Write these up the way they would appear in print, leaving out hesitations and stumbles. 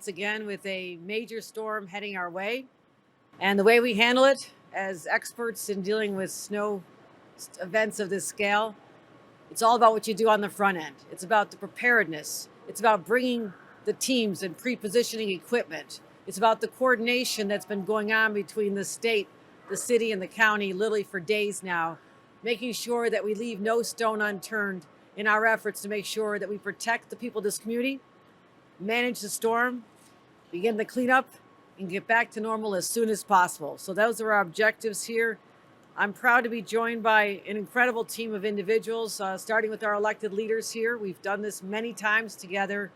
once again with a major storm heading our way. And the way we handle it as experts in dealing with snow events of this scale, it's all about what you do on the front end. It's about the preparedness. It's about bringing the teams and pre-positioning equipment. It's about the coordination that's been going on between the state, the city, and the county literally for days now, making sure that we leave no stone unturned in our efforts to make sure that we protect the people of this community, manage the storm, begin the cleanup, and get back to normal as soon as possible. So those are our objectives here. I'm proud to be joined by an incredible team of individuals, starting with our elected leaders here. We've done this many times together.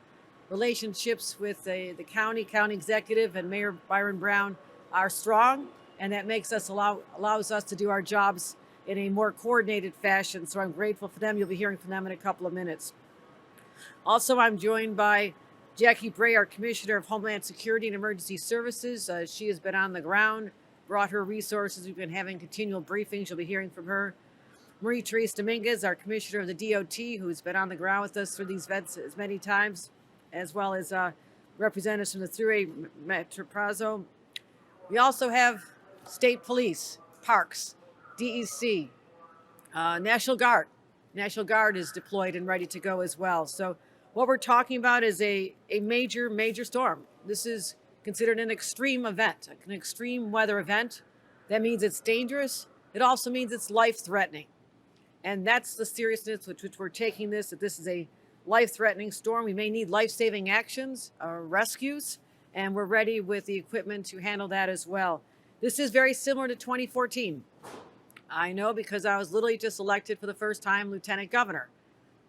Relationships with the county executive, and Mayor Byron Brown are strong, and that makes us allows us to do our jobs in a more coordinated fashion. So I'm grateful for them. You'll be hearing from them in a couple of minutes. Also, I'm joined by Jackie Bray, our Commissioner of Homeland Security and Emergency Services. She has been on the ground, brought her resources. We've been having continual briefings. You'll be hearing from her. Marie-Therese Dominguez, our Commissioner of the DOT, who's been on the ground with us through these events as many times, as well as representatives from the Thruway Metroprazo. We also have state police, parks, DEC, National Guard. National Guard is deployed and ready to go as well. So what we're talking about is a major storm. This is considered an extreme event, an extreme weather event. That means it's dangerous. It also means it's life-threatening. And that's the seriousness with which we're taking this, that this is a life-threatening storm. We may need life-saving actions, rescues, and we're ready with the equipment to handle that as well. This is very similar to 2014. I know because I was literally just elected for the first time lieutenant governor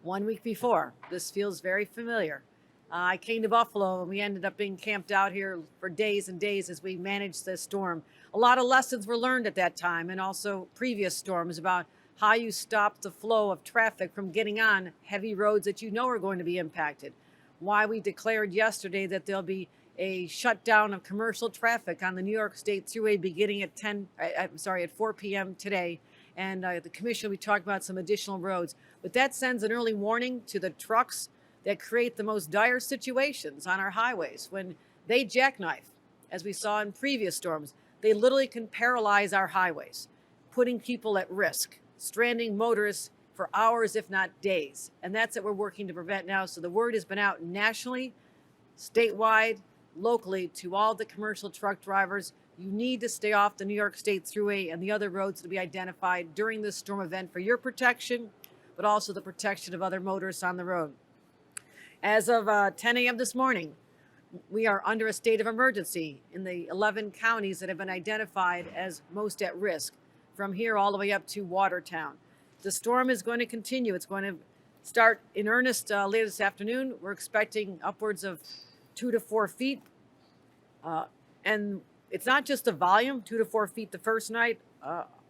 1 week before. This feels very familiar. I came to Buffalo and we ended up being camped out here for days and days as we managed this storm. A lot of lessons were learned at that time, and also previous storms, about how you stop the flow of traffic from getting on heavy roads that you know are going to be impacted. Why we declared yesterday that there'll be a shutdown of commercial traffic on the New York State Thruway beginning at 4 p.m. today. And the commission, we talked about some additional roads. But that sends an early warning to the trucks that create the most dire situations on our highways. When they jackknife, as we saw in previous storms, they literally can paralyze our highways, putting people at risk, stranding motorists for hours, if not days. And that's what we're working to prevent now. So the word has been out nationally, statewide, locally, to all the commercial truck drivers. You need to stay off the New York State Thruway and the other roads to be identified during this storm event for your protection, but also the protection of other motorists on the road. As of 10 a.m. this morning, we are under a state of emergency in the 11 counties that have been identified as most at risk, from here all the way up to Watertown. The storm is going to continue. It's going to start in earnest later this afternoon. We're expecting upwards of 2 to 4 feet. And it's not just the volume, 2 to 4 feet the first night.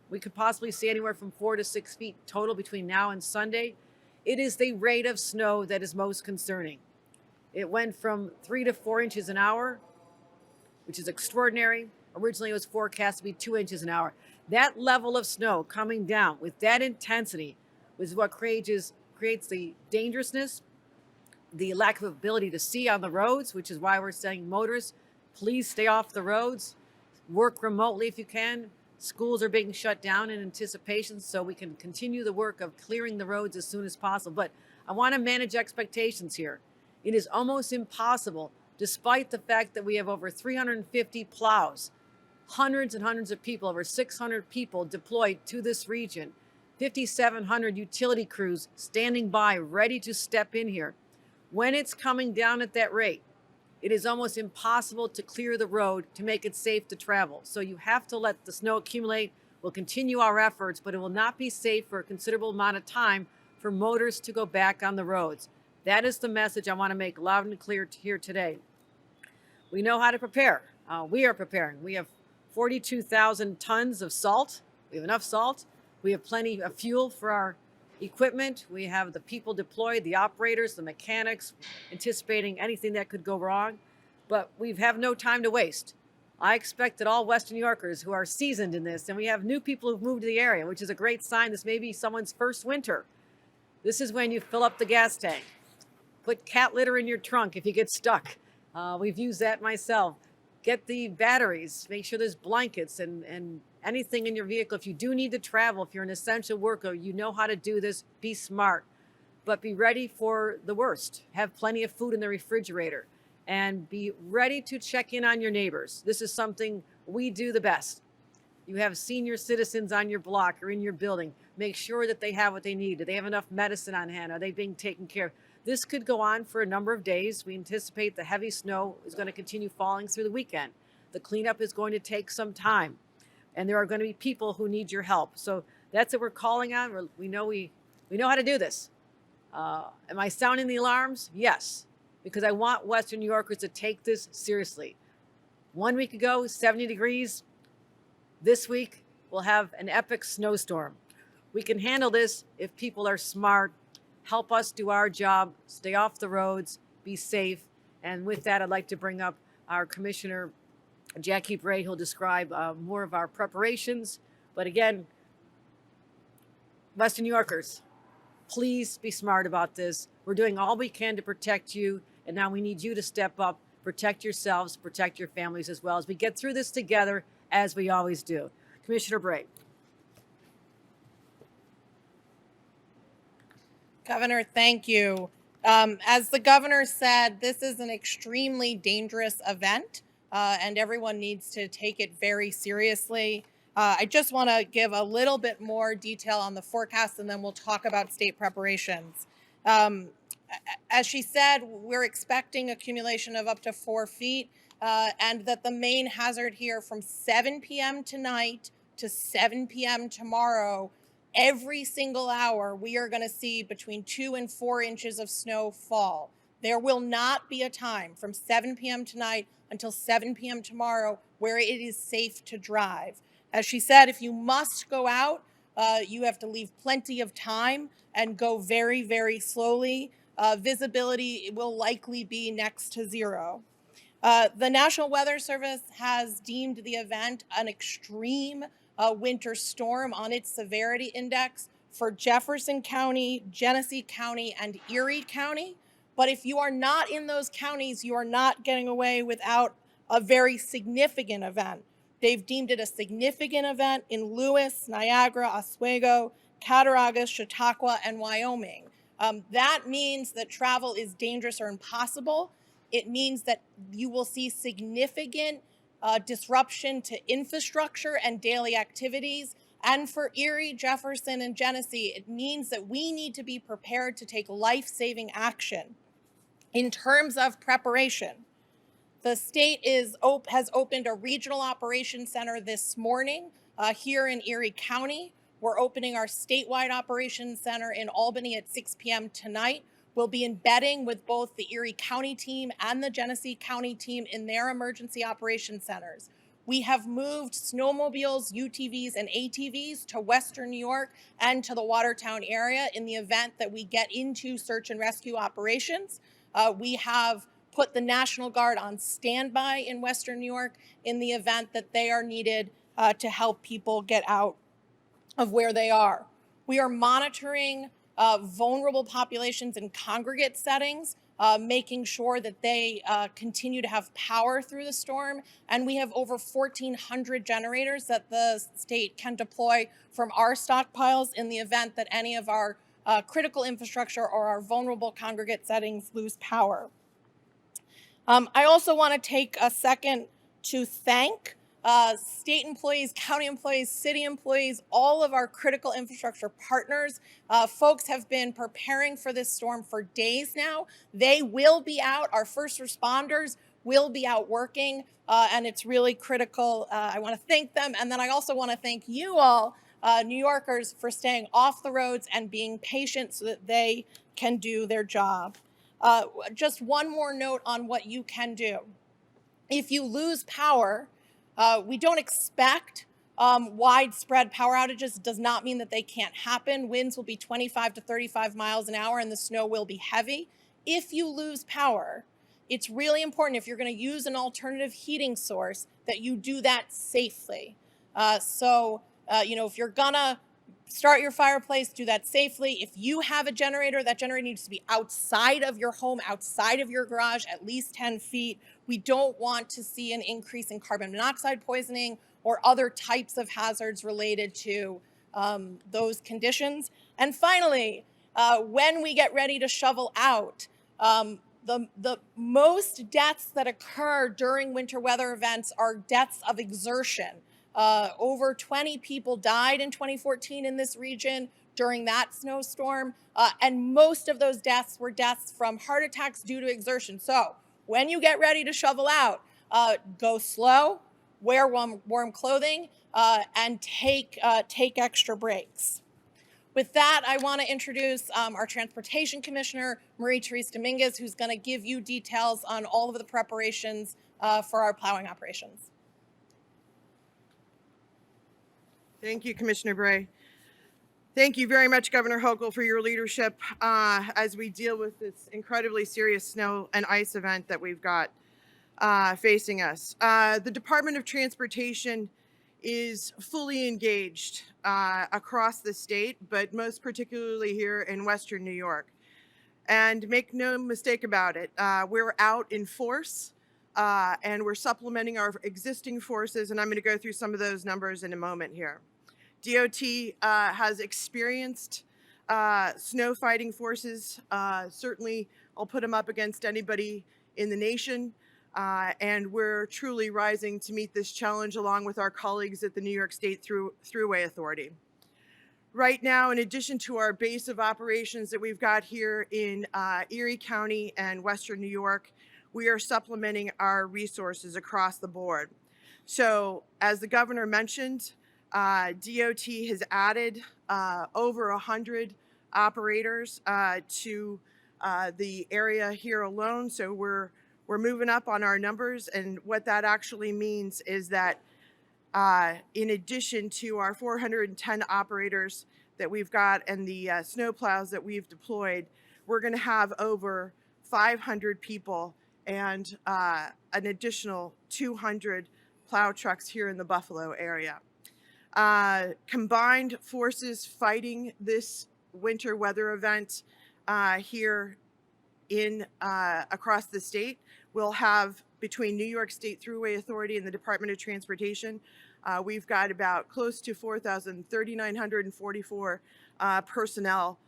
We could possibly see anywhere from 4 to 6 feet total between now and Sunday. It is the rate of snow that is most concerning. It went from 3 to 4 inches an hour, which is extraordinary. Originally, it was forecast to be 2 inches an hour. That level of snow coming down with that intensity was what creates the dangerousness, the lack of ability to see on the roads, which is why we're saying motorists, please stay off the roads, work remotely if you can. Schools are being shut down in anticipation so we can continue the work of clearing the roads as soon as possible. But I want to manage expectations here. It is almost impossible, despite the fact that we have over 350 plows, hundreds and hundreds of people, over 600 people deployed to this region, 5,700 utility crews standing by, ready to step in here. When it's coming down at that rate, it is almost impossible to clear the road to make it safe to travel. So you have to let the snow accumulate. We'll continue our efforts, but it will not be safe for a considerable amount of time for motorists to go back on the roads. That is the message I want to make loud and clear here today. We know how to prepare. We are preparing. We have 42,000 tons of salt. We have enough salt. We have plenty of fuel for our equipment. We have the people deployed, the operators, the mechanics, anticipating anything that could go wrong. But we have no time to waste. I expect that all Western New Yorkers who are seasoned in this, and we have new people who've moved to the area, which is a great sign. This may be someone's first winter. This is when you fill up the gas tank. Put cat litter in your trunk if you get stuck. We've used that myself. Get the batteries, make sure there's blankets and anything in your vehicle. If you do need to travel, if you're an essential worker, you know how to do this. Be smart, but be ready for the worst. Have plenty of food in the refrigerator and be ready to check in on your neighbors. This is something we do the best. You have senior citizens on your block or in your building. Make sure that they have what they need. Do they have enough medicine on hand? Are they being taken care of? This could go on for a number of days. We anticipate the heavy snow is going to continue falling through the weekend. The cleanup is going to take some time, and there are going to be people who need your help. So that's what we're calling on. We know how to do this. Am I sounding the alarms? Yes, because I want Western New Yorkers to take this seriously. 1 week ago, 70 degrees. This week, we'll have an epic snowstorm. We can handle this if people are smart, help us do our job, stay off the roads, be safe. And with that, I'd like to bring up our Commissioner, Jackie Bray, who'll describe more of our preparations. But again, Western New Yorkers, please be smart about this. We're doing all we can to protect you, and now we need you to step up, protect yourselves, protect your families as well as we get through this together, as we always do. Commissioner Bray. Governor, thank you. As the governor said, this is an extremely dangerous event, and everyone needs to take it very seriously. I just want to give a little bit more detail on the forecast, and then we'll talk about state preparations. As she said, we're expecting accumulation of up to 4 feet, and that the main hazard here from 7 p.m. tonight to 7 p.m. tomorrow, every single hour, we are going to see between 2 and 4 inches of snow fall. There will not be a time from 7 p.m. tonight until 7 p.m. tomorrow where it is safe to drive. As she said, if you must go out, you have to leave plenty of time and go very, very slowly. Visibility will likely be next to zero. The National Weather Service has deemed the event an extreme winter storm on its severity index for Jefferson County, Genesee County, and Erie County. But if you are not in those counties, you are not getting away without a very significant event. They've deemed it a significant event in Lewis, Niagara, Oswego, Cattaraugus, Chautauqua, and Wyoming. That means that travel is dangerous or impossible. It means that you will see significant disruption to infrastructure and daily activities. And for Erie, Jefferson, and Genesee, it means that we need to be prepared to take life-saving action. In terms of preparation, the state has opened a regional operations center this morning here in Erie County. We're opening our statewide operations center in Albany at 6 p.m. tonight. We'll be embedding with both the Erie County team and the Genesee County team in their emergency operations centers. We have moved snowmobiles, UTVs, and ATVs to Western New York and to the Watertown area in the event that we get into search and rescue operations. We have put the National Guard on standby in Western New York in the event that they are needed to help people get out of where they are. We are monitoring vulnerable populations in congregate settings, making sure that they continue to have power through the storm. And we have over 1,400 generators that the state can deploy from our stockpiles in the event that any of our critical infrastructure or our vulnerable congregate settings lose power. I also want to take a second to thank state employees, county employees, city employees, all of our critical infrastructure partners. Folks have been preparing for this storm for days now. They will be out. Our first responders will be out working, and it's really critical. I want to thank them. And then I also want to thank you all, New Yorkers, for staying off the roads and being patient so that they can do their job. Just one more note on what you can do. If you lose power, we don't expect widespread power outages. It does not mean that they can't happen. Winds will be 25 to 35 miles an hour and the snow will be heavy. If you lose power, it's really important, if you're going to use an alternative heating source, that you do that safely. If you're going to start your fireplace, do that safely. If you have a generator, that generator needs to be outside of your home, outside of your garage, at least 10 feet. We don't want to see an increase in carbon monoxide poisoning or other types of hazards related to those conditions. And finally, when we get ready to shovel out, the most deaths that occur during winter weather events are deaths of exertion. Over 20 people died in 2014 in this region during that snowstorm, and most of those deaths were deaths from heart attacks due to exertion. So when you get ready to shovel out, go slow, wear warm clothing, and take extra breaks. With that, I want to introduce our Transportation Commissioner, Marie-Therese Dominguez, who's going to give you details on all of the preparations for our plowing operations. Thank you, Commissioner Bray. Thank you very much, Governor Hochul, for your leadership as we deal with this incredibly serious snow and ice event that we've got facing us. The Department of Transportation is fully engaged across the state, but most particularly here in Western New York. And make no mistake about it, we're out in force and we're supplementing our existing forces, and I'm going to go through some of those numbers in a moment here. DOT has experienced snow fighting forces. Certainly, I'll put them up against anybody in the nation. And we're truly rising to meet this challenge along with our colleagues at the New York State Thruway Authority. Right now, in addition to our base of operations that we've got here in Erie County and Western New York, we are supplementing our resources across the board. So, as the governor mentioned, DOT has added over 100 operators to the area here alone. So we're moving up on our numbers, and what that actually means is that in addition to our 410 operators that we've got and the snow plows that we've deployed, we're going to have over 500 people and an additional 200 plow trucks here in the Buffalo area. Combined forces fighting this winter weather event here in across the state. We'll have, between New York State Thruway Authority and the Department of Transportation, we've got about close to 3,944 personnel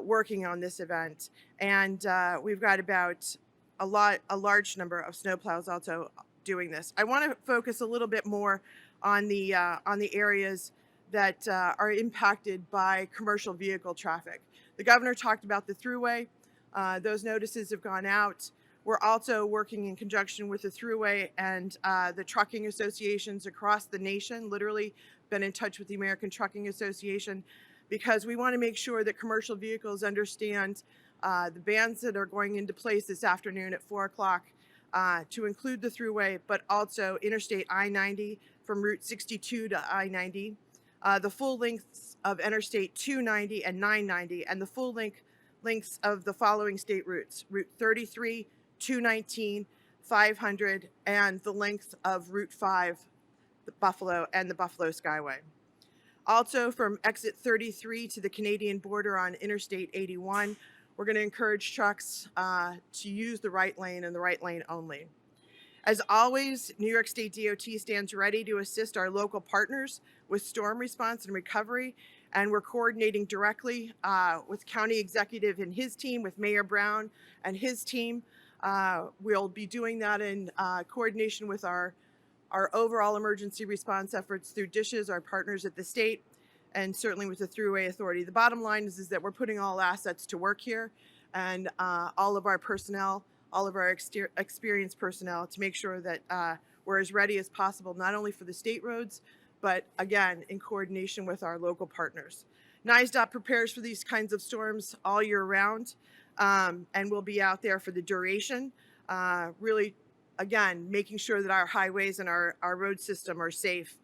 working on this event, and we've got about a large number of snowplows also doing this. I want to focus a little bit more on the areas that are impacted by commercial vehicle traffic. The governor talked about the Thruway. Those notices have gone out. We're also working in conjunction with the Thruway and the trucking associations across the nation, literally been in touch with the American Trucking Association, because we want to make sure that commercial vehicles understand the bans that are going into place this afternoon at 4 o'clock to include the Thruway, but also Interstate I-90 from Route 62 to I-90, the full lengths of Interstate 290 and 990, and the full lengths of the following state routes: Route 33, 219, 500, and the length of Route 5, the Buffalo and the Buffalo Skyway. Also, from exit 33 to the Canadian border on Interstate 81, we're going to encourage trucks to use the right lane and the right lane only. As always, New York State DOT stands ready to assist our local partners with storm response and recovery, and we're coordinating directly with County Executive and his team, with Mayor Brown and his team. We'll be doing that in coordination with our overall emergency response efforts through DISHES, our partners at the state, and certainly with the Thruway Authority. The bottom line is that we're putting all assets to work here, and all of our personnel, all of our experienced personnel, to make sure that we're as ready as possible, not only for the state roads, but again, in coordination with our local partners. NYSDOT prepares for these kinds of storms all year round, and we'll be out there for the duration, really, again, making sure that our highways and our road system are safe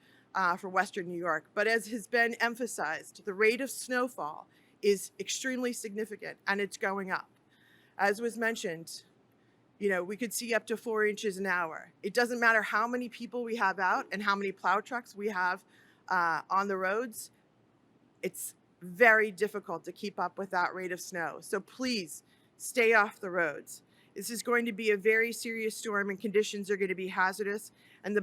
for Western New York. But as has been emphasized, the rate of snowfall is extremely significant, and it's going up. As was mentioned, you know, we could see up to 4 inches an hour. It doesn't matter how many people we have out and how many plow trucks we have on the roads. It's very difficult to keep up with that rate of snow. So please stay off the roads. This is going to be a very serious storm and conditions are going to be hazardous. And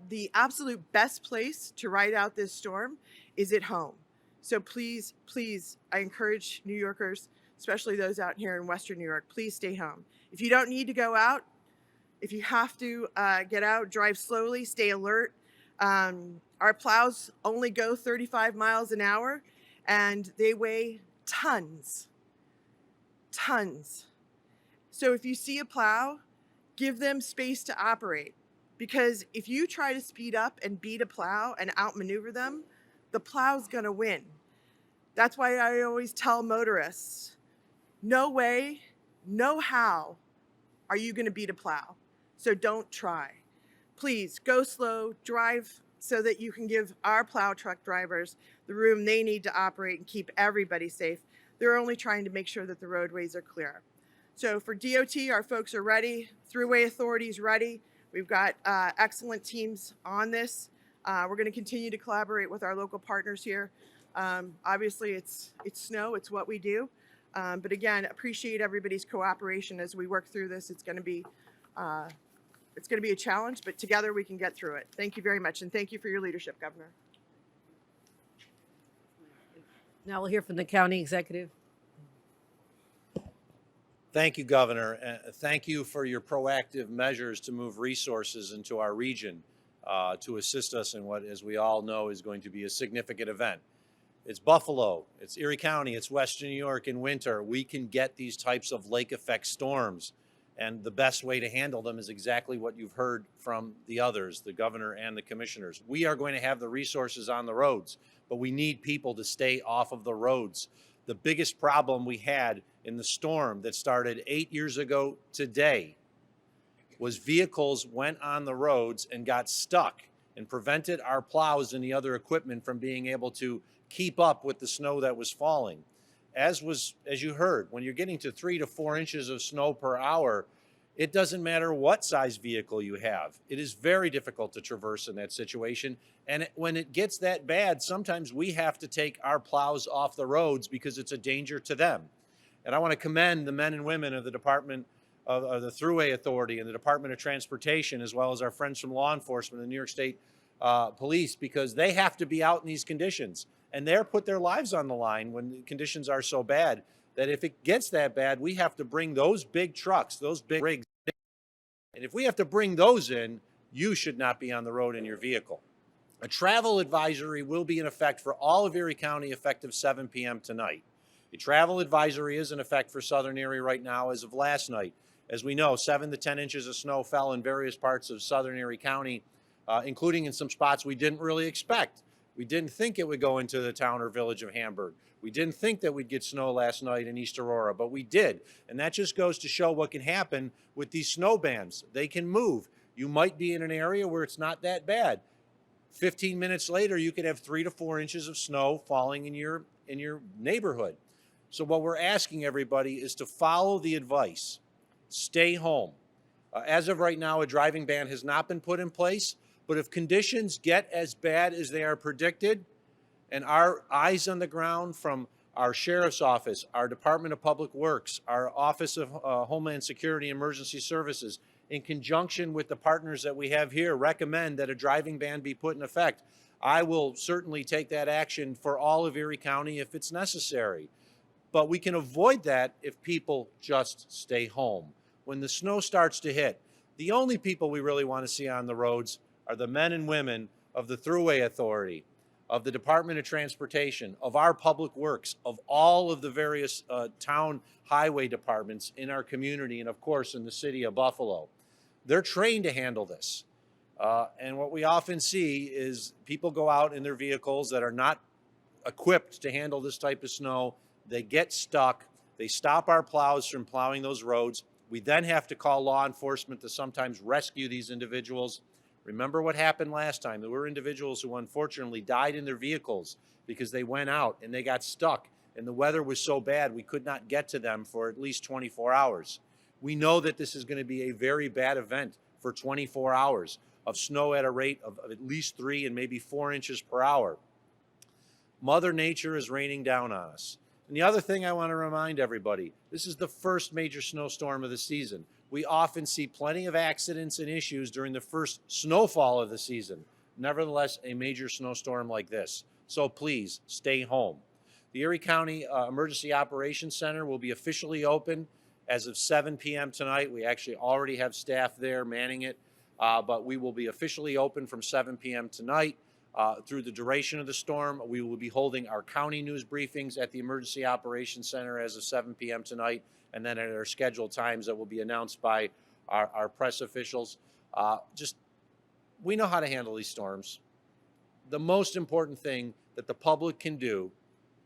the absolute best place to ride out this storm is at home. So please, please, I encourage New Yorkers, especially those out here in Western New York, please stay home. If you don't need to go out, if you have to get out, drive slowly, stay alert. Our plows only go 35 miles an hour and they weigh tons, tons. So if you see a plow, give them space to operate. Because if you try to speed up and beat a plow and outmaneuver them, the plow's gonna win. That's why I always tell motorists, no way, no how are you gonna beat a plow. So don't try. Please go slow, drive so that you can give our plow truck drivers the room they need to operate and keep everybody safe. They're only trying to make sure that the roadways are clear. So for DOT, our folks are ready. Thruway Authority's ready. We've got excellent teams on this. We're going to continue to collaborate with our local partners here. Obviously, it's snow. It's what we do. But again, appreciate everybody's cooperation as we work through this. It's going to be a challenge, but together we can get through it. Thank you very much, and thank you for your leadership, Governor. Now we'll hear from the county executive. Thank you, Governor. Thank you for your proactive measures to move resources into our region to assist us in what, as we all know, is going to be a significant event. It's Buffalo, it's Erie County, it's Western New York in winter. We can get these types of lake effect storms, and the best way to handle them is exactly what you've heard from the others, the governor and the commissioners. We are going to have the resources on the roads, but we need people to stay off of the roads. The biggest problem we had in the storm that started 8 years ago today was vehicles went on the roads and got stuck and prevented our plows and the other equipment from being able to keep up with the snow that was falling. As you heard, when you're getting to 3 to 4 inches of snow per hour, it doesn't matter what size vehicle you have. It is very difficult to traverse in that situation. And when it gets that bad, sometimes we have to take our plows off the roads because it's a danger to them. And I want to commend the men and women of the Department of the Thruway Authority and the Department of Transportation, as well as our friends from law enforcement and New York State Police, because they have to be out in these conditions. And they're put their lives on the line when the conditions are so bad that if it gets that bad, we have to bring those big trucks, those big rigs in. And if we have to bring those in, you should not be on the road in your vehicle. A travel advisory will be in effect for all of Erie County effective 7 p.m. tonight. A travel advisory is in effect for Southern Erie right now as of last night. As we know, 7 to 10 inches of snow fell in various parts of Southern Erie County, including in some spots we didn't really expect. We didn't think it would go into the town or village of Hamburg. We didn't think that we'd get snow last night in East Aurora, but we did. And that just goes to show what can happen with these snow bands. They can move. You might be in an area where it's not that bad. 15 minutes later, you could have 3 to 4 inches of snow falling in your neighborhood. So what we're asking everybody is to follow the advice. Stay home. As of right now, a driving ban has not been put in place, but if conditions get as bad as they are predicted, and our eyes on the ground from our Sheriff's Office, our Department of Public Works, our Office of Homeland Security and Emergency Services, in conjunction with the partners that we have here, recommend that a driving ban be put in effect, I will certainly take that action for all of Erie County if it's necessary. But we can avoid that if people just stay home. When the snow starts to hit, the only people we really want to see on the roads are the men and women of the Thruway Authority, of the Department of Transportation, of our Public Works, of all of the various town highway departments in our community, and of course in the city of Buffalo. They're trained to handle this. And what we often see is people go out in their vehicles that are not equipped to handle this type of snow. They get stuck. They stop our plows from plowing those roads. We then have to call law enforcement to sometimes rescue these individuals. Remember what happened last time. There were individuals who unfortunately died in their vehicles because they went out and they got stuck and the weather was so bad we could not get to them for at least 24 hours. We know that this is going to be a very bad event for 24 hours of snow at a rate of at least 3 and maybe 4 inches per hour. Mother Nature is raining down on us. And the other thing I want to remind everybody, this is the first major snowstorm of the season. we often see plenty of accidents and issues during the first snowfall of the season. Nevertheless, a major snowstorm like this. So please stay home. The Erie County Emergency Operations Center will be officially open as of 7 p.m. tonight. We actually already have staff there manning it, but we will be officially open from 7 p.m. tonight through the duration of the storm. We will be holding our county news briefings at the Emergency Operations Center as of 7 p.m. tonight, and then at our scheduled times that will be announced by our press officials. We know how to handle these storms. The most important thing that the public can do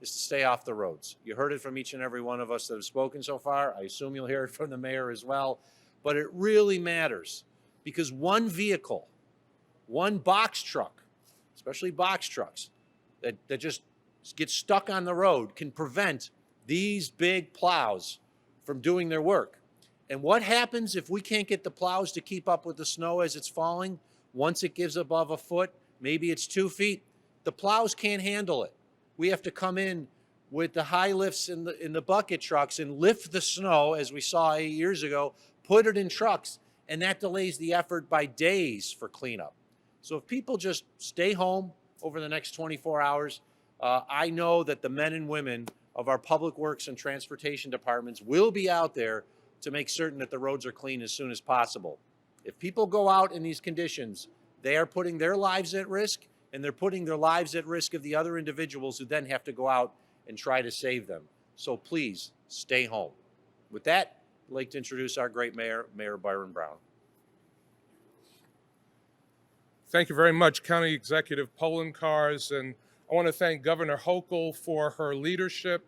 is to stay off the roads. You heard it from each and every one of us that have spoken so far. I assume you'll hear it from the mayor as well. But it really matters because one vehicle, one box truck, especially box trucks, that just get stuck on the road can prevent these big plows from doing their work. And what happens if we can't get the plows to keep up with the snow as it's falling? Once it gives above a foot, maybe it's 2 feet, the plows can't handle it. We have to come in with the high lifts in the bucket trucks and lift the snow, as we saw 8 years ago, put it in trucks, and that delays the effort by days for cleanup. So if people just stay home over the next 24 hours, I know that the men and women of our public works and transportation departments will be out there to make certain that the roads are clean as soon as possible. If people go out in these conditions, they are putting their lives at risk, and they're putting their lives at risk of the other individuals who then have to go out and try to save them. So please stay home. With that, I'd like to introduce our great mayor, Mayor Byron Brown. Thank you very much, County Executive Poloncarz, and I want to thank Governor Hochul for her leadership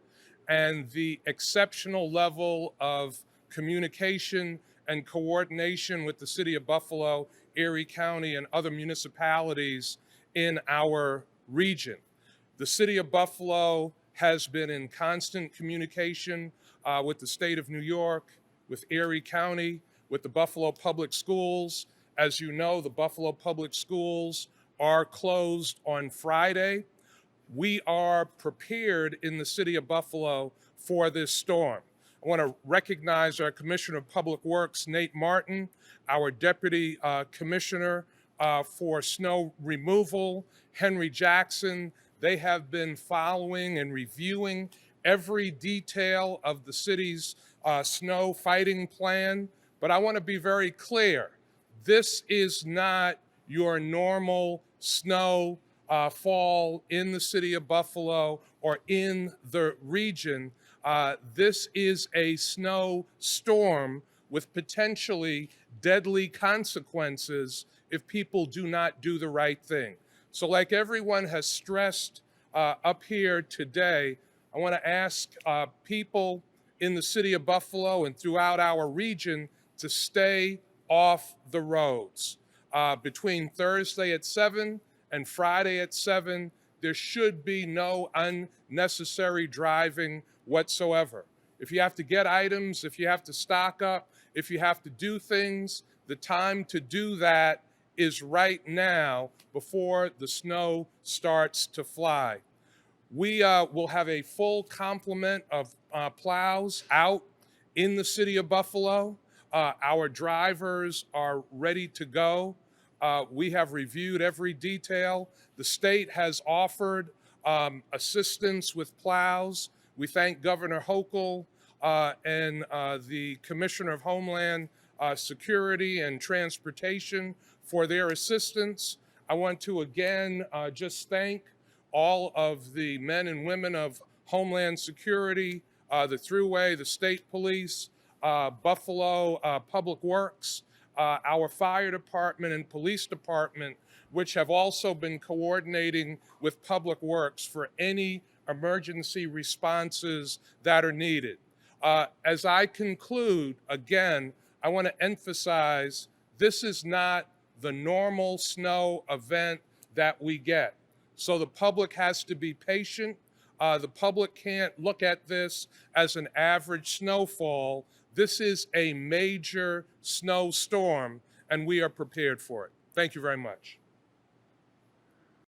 and the exceptional level of communication and coordination with the City of Buffalo, Erie County, and other municipalities in our region. The City of Buffalo has been in constant communication with the state of New York, with Erie County, with the Buffalo Public Schools. As you know, the Buffalo Public Schools are closed on Friday. We are prepared in the City of Buffalo for this storm. I want to recognize our Commissioner of Public Works, Nate Martin, our Deputy Commissioner for Snow Removal, Henry Jackson. They have been following and reviewing every detail of the city's snow fighting plan. But I want to be very clear. This is not your normal snow fall in the City of Buffalo or in the region. This is a snow storm with potentially deadly consequences if people do not do the right thing. So like everyone has stressed up here today, I want to ask people in the City of Buffalo and throughout our region to stay off the roads. Between Thursday at 7 and Friday at 7, there should be no unnecessary driving whatsoever. If you have to get items, if you have to stock up, if you have to do things, the time to do that is right now before the snow starts to fly. We will have a full complement of plows out in the City of Buffalo. Our drivers are ready to go. We have reviewed every detail. The state has offered assistance with plows. We thank Governor Hochul and the Commissioner of Homeland Security and Transportation for their assistance. I want to again just thank all of the men and women of Homeland Security, the Thruway, the State Police, Buffalo Public Works, our fire department and police department, which have also been coordinating with Public Works for any emergency responses that are needed. As I conclude, again, I want to emphasize this is not the normal snow event that we get. So the public has to be patient. The public can't look at this as an average snowfall. This is a major snowstorm, and we are prepared for it. Thank you very much.